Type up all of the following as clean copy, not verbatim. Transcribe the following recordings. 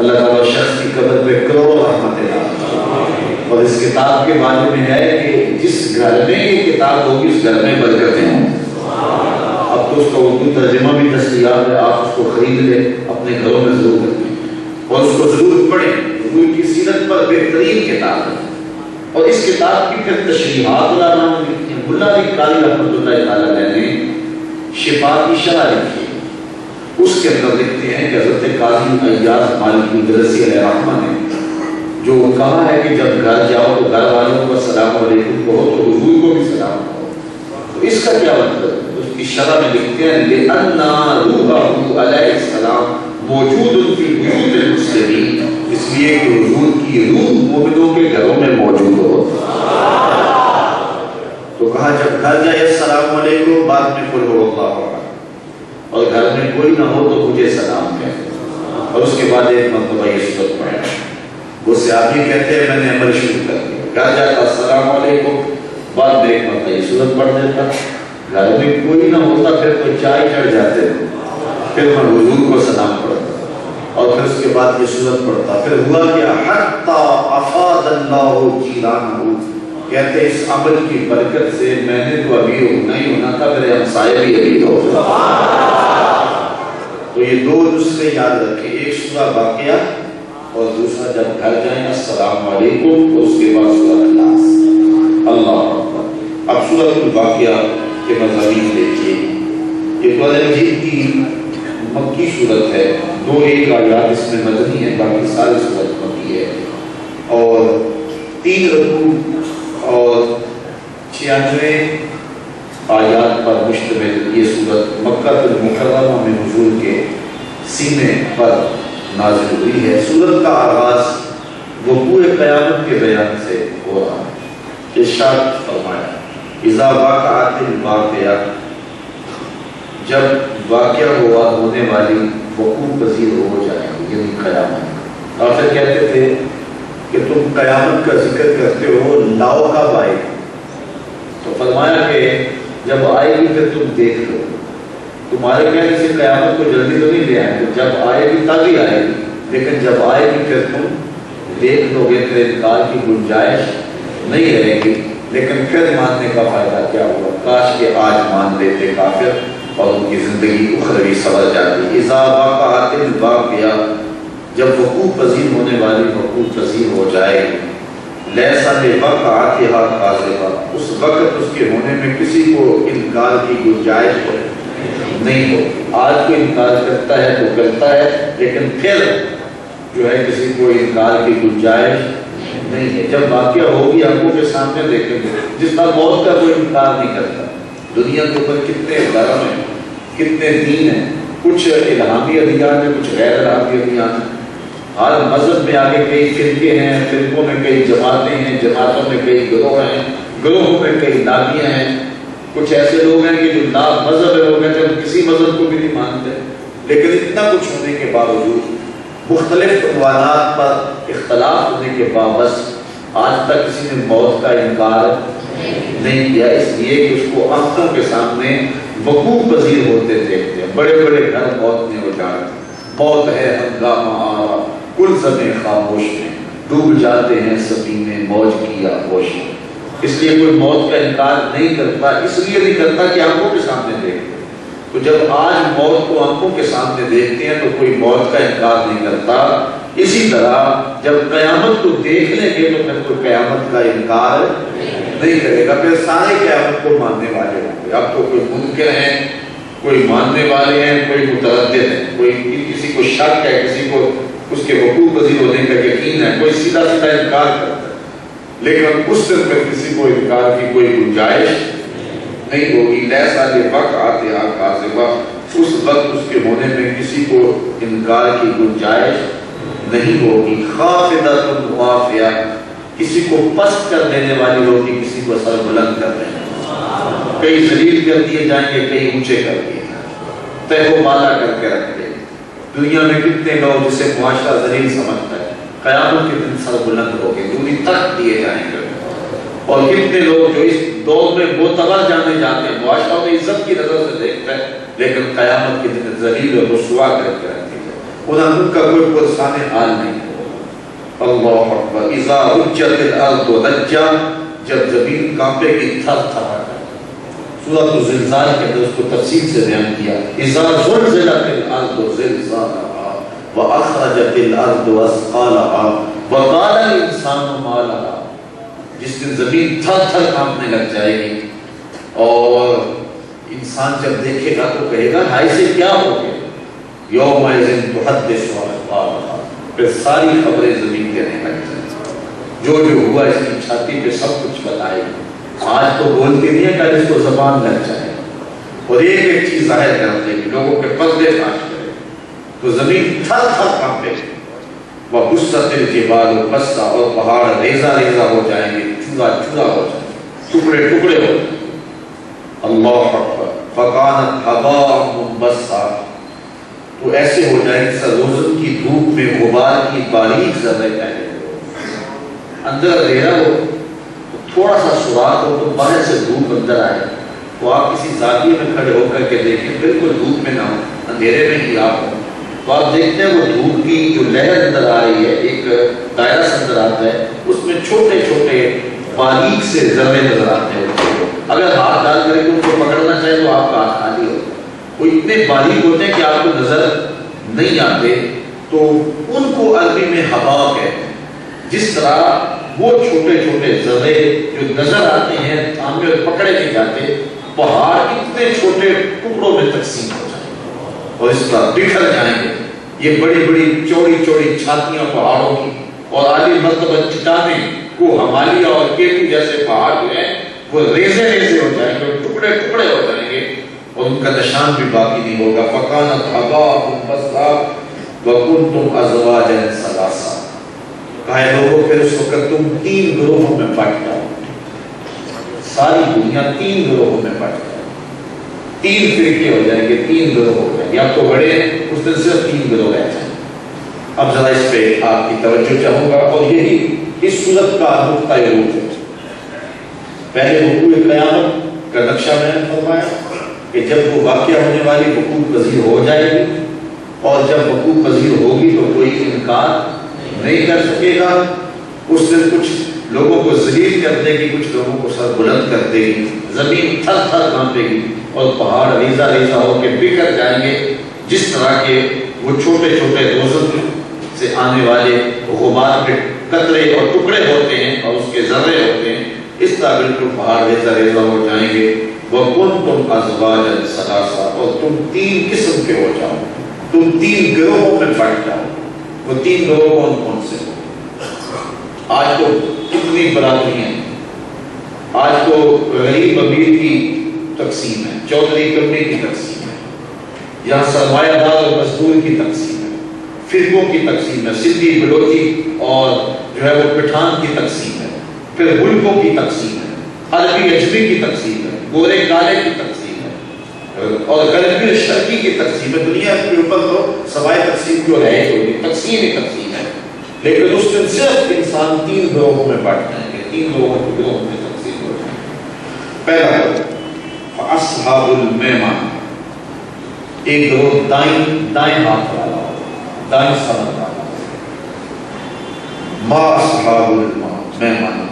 اللہ تعالیٰ شخص کی قبر پہ کروڑوں رحمتیں ڈالے۔ اور اس کتاب کے بارے میں ہے کہ جس گھر میں یہ کتاب ہوگی اس گھر میں برکتیں ہوں۔ اب تو اس کا اردو ترجمہ بھی دستیاب ہے، آپ اس کو خرید لیں، اپنے گھروں میں ضرور رکھیں اور اس کو ضرور پڑھیں۔ حضور کی سیرت پر بہترین کتاب ہے، اور اس کتاب کی پھر تشریحات علماء نے لکھی ہیں۔ ملا علی قاری رحمۃ اللہ تعالیٰ علیہ نے شفا کی شرح لکھی، اس کے اندر لکھتے ہیں کہ حضرت قاضی ایاز مالکی الدرسی علیہ رحمہ نے جو کہا ہے کہ جب گھر جاؤ تو گھر والوں کو السلام علیکم کہو تو حضور کو بھی سلام کہو، تو اس کا کیا مطلب ہے؟ اس کی شرح میں لکھتے ہیں لِأَنَّا رُوحَهُ علیہ السلام موجود فی بیوت المسلمین، اس لیے کہ حضور کی روح مومنوں کے گھروں میں موجود ہو۔ تو کہا جب گھر جائے السلام علیکم، بعد میں قل هو اللہ احد، اور گھر میں کوئی نہ ہو تو مجھے سلام کہے، اور اس کے بعد ایک مرتبہ یہ سورت پڑھا۔ وہ صحابی کہتے ہیں میں نے عمل شروع کر دیا، گھر جاتا السلام علیکم، بعد میں ایک مرتبہ یہ سورت پڑھ دیتا، گھر میں کوئی نہ ہوتا پھر تو چائے چڑھ جاتے تھے، پھر میں حضور کو سلام پڑھتا اور پھر اس کے بعد یہ سورت پڑھتا۔ پھر ہوا کیا حتی افاض اللہ جیرانہ، کہتے ہیں اس عمل کی برکت سے میں نے تو ابھی ہونا ہی ہونا تھا، میرے ہمسائے بھی ابھی ہو۔ تو یہ دو نسخے یاد رکھیں، ایک سورہ واقعہ اور دوسرا جب گھر جائیں السلام علیکم، اور اس کے بعد سورہ اخلاص۔ اللہ اکبر۔ اب سورۃ الواقعہ کے مضامین دیکھیے۔ یہ قرآن مجید کی مکی صورت ہے، 2 آیات اس میں مدنی ہے، باقی ساری صورت مکی ہے، اور 3 رکوع اور 96 آیات پر مشتمل یہ صورت مکہ المکرمہ میں حضور کے سینے پر نازل ہوئی ہے۔ صورت کا آغاز وقوع قیامت کے بیان سے ہو رہا ہے۔ ارشاد فرمایا اذا وقعت الواقعہ، جب واقعہ ہوا ہونے والی وقوع پذیر ہو جائے، یعنی قیامت۔ کافر کہتے تھے کہ تم قیامت کا ذکر کرتے ہو، لاؤ کب آئے؟ تو فرمایا کہ جب آئے گی پھر تم دیکھ لو، تمہارے کہنے سے قیامت کو جلدی تو نہیں لے آئے گے، جب آئے گی تب ہی آئے گی، لیکن جب آئے گی پھر تم دیکھ لو گے، پھر انکار کی گنجائش نہیں رہے گی، لیکن پھر ماننے کا فائدہ کیا ہوا؟ کاش کہ آج مان لیتے کافر اور ان کی زندگی اخروی سنور جاتی۔ اذا وقعت الواقعہ، جب وقوع پذیر ہونے والی وقوع پذیر ہو جائے، لیسا لوقعتھا کاذبہ، اس وقت اس کے ہونے میں کسی کو انکار کی گنجائش نہیں ہو۔ آج کو انکار کرتا ہے تو کرتا ہے، لیکن پھر جو ہے کسی کو انکار کی گنجائش نہیں ہے۔ جب واقعہ ہوگی آنکھوں کے سامنے دیکھیں گے، جس طرح موت کا کوئی انکار نہیں کرتا۔ دنیا کے اوپر کتنے دھرم ہیں، کتنے دین ہیں، کچھ الہامی ادیان ہیں، کچھ غیر الہامی ادیان ہیں، ہر مذہب میں آگے کئی فرقے ہیں، فرقوں میں کئی جماعتیں ہیں، جماعتوں میں کئی گروہ ہیں، گروہوں میں کئی نامیاں ہیں۔ کچھ ایسے لوگ ہیں کہ جو لا مذہب ہے، وہ کہتے ہیں ہم کسی مذہب کو بھی نہیں مانتے، لیکن اتنا کچھ ہونے کے باوجود، مختلف عنوانات پر اختلاف ہونے کے باوجود آج تک کسی نے موت کا انکار نہیں کیا، اس لیے کہ اس کو آنکھوں کے سامنے وقوع پذیر ہوتے دیکھتے ہیں۔ بڑے بڑے گھر موت نے اجاڑ، موت ہے ہنگامہ آرا، کل زمیں خاموش میں، ڈوب جاتے ہیں سفینے موج کی آغوش میں۔ اس لیے کوئی موت کا انکار نہیں کرتا، اس لیے نہیں کرتا کہ آنکھوں کے سامنے دیکھتے۔ تو جب آج موت کو آنکھوں کے سامنے دیکھتے ہیں تو کوئی موت کا انکار نہیں کرتا، اسی طرح جب قیامت کو دیکھ لیں گے تو پھر کوئی قیامت کا انکار نہیں کرے گا، پھر سارے قیامت کو ماننے والے ہوں گے۔ اب تو کوئی منکر ہیں، کوئی ماننے والے ہیں، کوئی متردد ہے، کوئی کسی کو شک ہے، کسی کو اس کے وقوع پذیر ہونے کا یقین ہے، کوئی سیدھا سیدھا انکار کرتا ہے، لیکن اس دن پہ کسی کو انکار کی کوئی گنجائش نہیں ہوگی۔ لیسا لوقعتھا کاذبہ، اس وقت اس کے ہونے میں کسی کو انکار کی گنجائش نہیں ہوگی۔ خافضۃ خافیہ، کسی کو پست کر دینے والی ہوگی، کسی کو سر بلند کر دینے والی، کئی ذلیل کر دیے جائیں گے، کئی اونچے کر دیے جائیں گے، تہ و بالا کر کے رکھ دیں گے۔ دنیا میں کتنے لوگ جسے معاشرہ ذلیل سمجھتا ہے، قیامت کے دن سر بلند ہو کے دوری تک دیے جائیں گے، اور کتنے لوگ جو اس دور میں معتبر جانے جاتے ہیں، معاشرہ میں عزت کی نظر سے دیکھتا ہے، لیکن قیامت کے دن ذلیل و رسوا کر کے رکھتے ہیں۔ ان کا کوئی پرسان حال نہیں ہو۔ اللہ اکبر۔ اذا رجت الارض رجا، جب زمین کانپے گی تھر تھرا کر۔ سورۃ الزلزال کے اندر اس کو تفصیل سے بیان کیا۔ اذا زلزلت الارض زلزالها واخرجت الارض اثقالها وقال الانسان ما لها، جس دن زمین تھر تھر کانپنے لگ جائے گی اور انسان جب دیکھے گا تو کہے گا ہائے سے کیا ہو گیا۔ یومئذ تحدث اخبارها، پھر ساری خبریں زمین کہنے لگ جائیں، جو ہوا اس کی چھاتی پہ سب کچھ بتائے گی۔ آج تو بولتی نہیں ہے، کل اس کو زبان لگ جائے اور ایک ایک چیز ظاہر کر دے گی، لوگوں کے پردے فاش کرے تو زمین تھر تھر کانپے گی۔ وَبُسَّتِ الْجِبَالُ بَسًّا، اور پہاڑ ریزہ ریزہ ہو جائیں گے، چورا چورا ہو جائیں گے، ٹکڑے ٹکڑے ہو جائیں گے۔ اللہ اکبر۔ فَكَانَتْ هَبَاءً مُنبَثًّا، تو ایسے ہو جائیں گے روزن کی دھوپ میں غبار کی باریک ذرے پہلے اندر اندھیرا ہو، تھوڑا سا سوراخ ہو تو باہر سے دھوپ اندر آئے، تو آپ کسی زاویے میں کھڑے ہو کر کے دیکھیں، بالکل دھوپ میں نہ ہو، اندھیرے میں ہی آپ ہو، تو آپ دیکھتے ہیں وہ دھوپ کی جو لہر اندر آ رہی ہے، ایک دائرہ سے اندر آتا ہے، اس میں چھوٹے چھوٹے باریک سے ذرے نظر آتے ہیں۔ اگر ہاتھ ڈال کر کے ان کو پکڑنا چاہے تو آپ کا ہاتھ خالی ہو، وہ اتنے باریک ہوتے ہیں کہ آپ کو نظر نہیں آتے، تو ان کو عربی میں ہوا کہتے ہیں۔ جس طرح وہ چھوٹے چھوٹے ذرے جو نظر آتے ہیں تھامے اور پکڑے نہیں جاتے، پہاڑ اتنے چھوٹے ٹکڑوں میں تقسیم ہو جائیں گے اور اس طرح بکھر جائیں گے۔ یہ بڑی بڑی چوڑی چوڑی چھاتیاں پہاڑوں کی اور عالی مرتبہ چٹانیں کو ہمالیہ اور کیٹو جیسے پہاڑ جو ہیں وہ ریزے ریزے ہو جائیں گے اور ٹکڑے ٹکڑے ہو جائیں گے اور ان کا نشان بھی باقی نہیں ہوگا۔ فَكَانَتْ هَبَاءً مُنبَثًّا وَكُنْتُمْ أَزْوَاجًا ثَلَاثًا، کہے لوگوں پھر اس وقت تم 3 گروہوں میں بٹ جاؤ، ساری دنیا 3 گروہوں میں بٹ جائے، 3 فرقے ہو جائیں گے، 3 گروہ ہو جائیں گے۔ اب تو بڑے اس دن صرف 3 گروہ رہ جائیں۔ اب ذرا اس پہ آپ کی توجہ چاہوں گا، اور یہی اس صورت کا نقطہ عروج ہے۔ پہلے وقوع قیامت کا نقشہ میں نے فرمایا کہ جب وہ واقعہ ہونے والی وقوع پذیر ہو جائے گی، اور جب وقوع پذیر ہوگی تو کوئی انکار نہیں کر سکے گا۔ اس دن کچھ لوگوں کو ذلیل کر دے گی، کچھ لوگوں کو سر بلند کر دے گی، زمین تھر تھر کانپے گی اور پہاڑ ریزہ ریزہ ہو کے بکھر جائیں گے، جس طرح کے وہ چھوٹے چھوٹے روزن سے آنے والے غبار کے قطرے اور ٹکڑے ہوتے ہیں اور اس کے ذرے ہوتے ہیں، اس طرح بالکل پہاڑ ریزہ ریزہ ہو جائیں گے۔ وَكُنْتُمْ أَزْوَاجًا ثَلَاثًا، اور تم 3 قسم کے ہو جاؤ، تم 3 گروہوں میں بٹ جاؤ۔ وہ 3 گروہ کون کون سے ہو؟ آج تو کتنی برادری ہیں، آج تو غریب امیر کی تقسیم ہے، چودھری کمری کی تقسیم ہے، یہاں سرمایہ دار اور مزدور کی تقسیم ہے، فرقوں کی تقسیم ہے، سندھی بلوچی اور جو ہے وہ پٹھان کی تقسیم ہے، پھر ملکوں کی تقسیم ہے، عربی اجمی کی تقسیم ہے، گورے کالے کی تقسیم ہے، اور غربی اور شرقی کی تقسیم ہے۔ دنیا کے اوپر تو سوائے تقسیم کی اور ہے کوئی تقسیم ہی تقسیم ہے، لیکن اس دن صرف انسان 3 گروہوں میں بٹ جائیں گے، 3 گروہوں میں تقسیم ہو جائیں گے۔ پہلا گروہ اصحاب المیمنہ، ایک گروہ دائیں ہاتھ والا ہو، دائیں سمت والا ہو۔ ما اصحاب المیمنہ،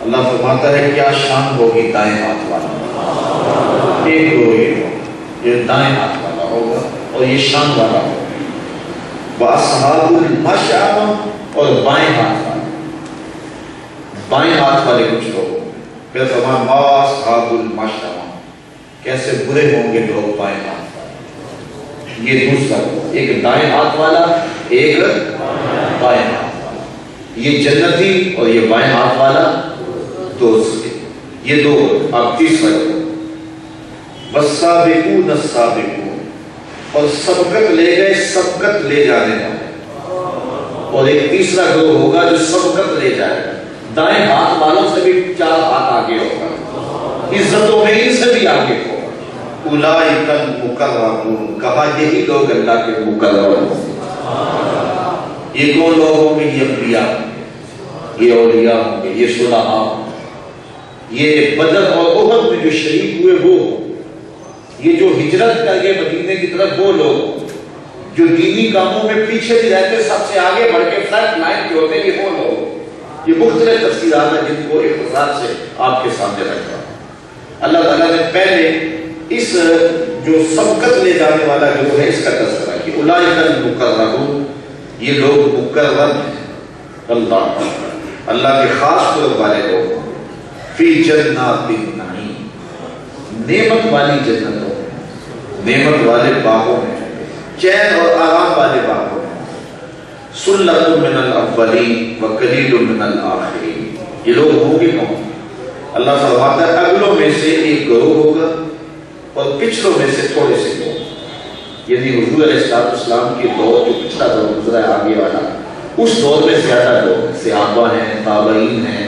اللہ فرماتا ہے کیا شان ہوگی دائیں ہاتھ والا، ایک گروہ یہ دائیں ہاتھ والا ہوگا اور یہ شان والا ہوگا۔ وَأَصْحَابُ الْمَشْأَمَةِ، اور بائیں ہاتھ والے، بائیں ہاتھ والے کچھ لوگ، پھر فرمایا مَا أَصْحَابُ الْمَشْأَمَةِ، کیسے برے ہوں گے لوگ بائیں ہاتھ والے۔ یہ دوسرا، ایک دائیں ہاتھ والا، ایک بائیں ہاتھ والا، یہ جنتی اور یہ بائیں ہاتھ والا دوست، یہ 2۔ اب تیسرا گروہ وَالسَّابِقُونَ السَّابِقُونَ، اور سبقت لے گئے سبقت لے جانے والے، اور ایک تیسرا گروہ ہوگا جو سبقت لے جائے گا، دائیں ہاتھ والوں سے بھی 4 ہاتھ آگے ہوگا، عزتوں میں ان سے بھی آگے ہوگا۔ اولئک المقربون، کہا یہی لوگ اللہ کے مقرب ہیں۔ یہ کون لوگ ہوں گے؟ یہ انبیاء ہوں گے، یہ اولیاء ہوں گے، یہ صلحاء ہوں گے، یہ بدر اور احد میں جو شریک ہوئے وہ، یہ جو ہجرت کر کے مدینے کی طرف وہ لوگ، جو دینی کاموں میں پیچھے بھی رہتے سب سے آگے بڑھ کے فرنٹ لائن پہ ہوتے ہیں، یہ وہ لوگ، یہ مختلف تفصیلات ہیں جن کو اختصار سے آپ کے سامنے رکھتا ہوں۔ اللہ تعالیٰ نے پہلے اس جو سبقت لے جانے والا جو ہے اس کا تذکرہ کہ اولئک المقربون، یہ لوگ مقرب ہیں، اللہ کے خاص قرب والے لوگ، فی جنات النعیم، نعمت والی جنتوں میں، نعمت والے باغوں میں، چین اور آرام والے باغوں میں، سلۃ من الاولین وقلیل من الآخرین، یہ لوگ ہوں گے کون؟ اللہ فرماتا ہے اگلوں میں سے ایک گروہ ہوگا اور پچھلوں میں سے تھوڑے سے لوگ، یعنی حضور علیہ السلام کی دور جو پچھلا دور گزرا ہے آگے والا، اس دور میں زیادہ لوگ صحابہ ہیں، تابعین ہیں،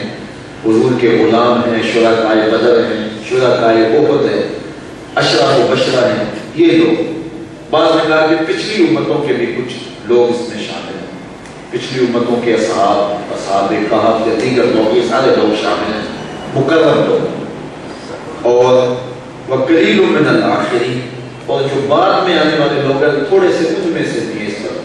حضور کے غلام ہیں، شرکائے بدر ہیں، شرکائے احد ہیں، اشراف و بشرا ہیں، یہ لوگ۔ بعض نے کہا کہ پچھلی امتوں کے بھی کچھ لوگ اس میں شامل ہیں، پچھلی امتوں کے اصحاب کہف یا دیگر لوگ، یہ سارے لوگ شامل ہیں، مقرب لوگ۔ اور وقلیل من الآخرین، اور جو بعد میں آنے والے لوگ ہیں تھوڑے سے، کچھ میں سے بھی اس طرح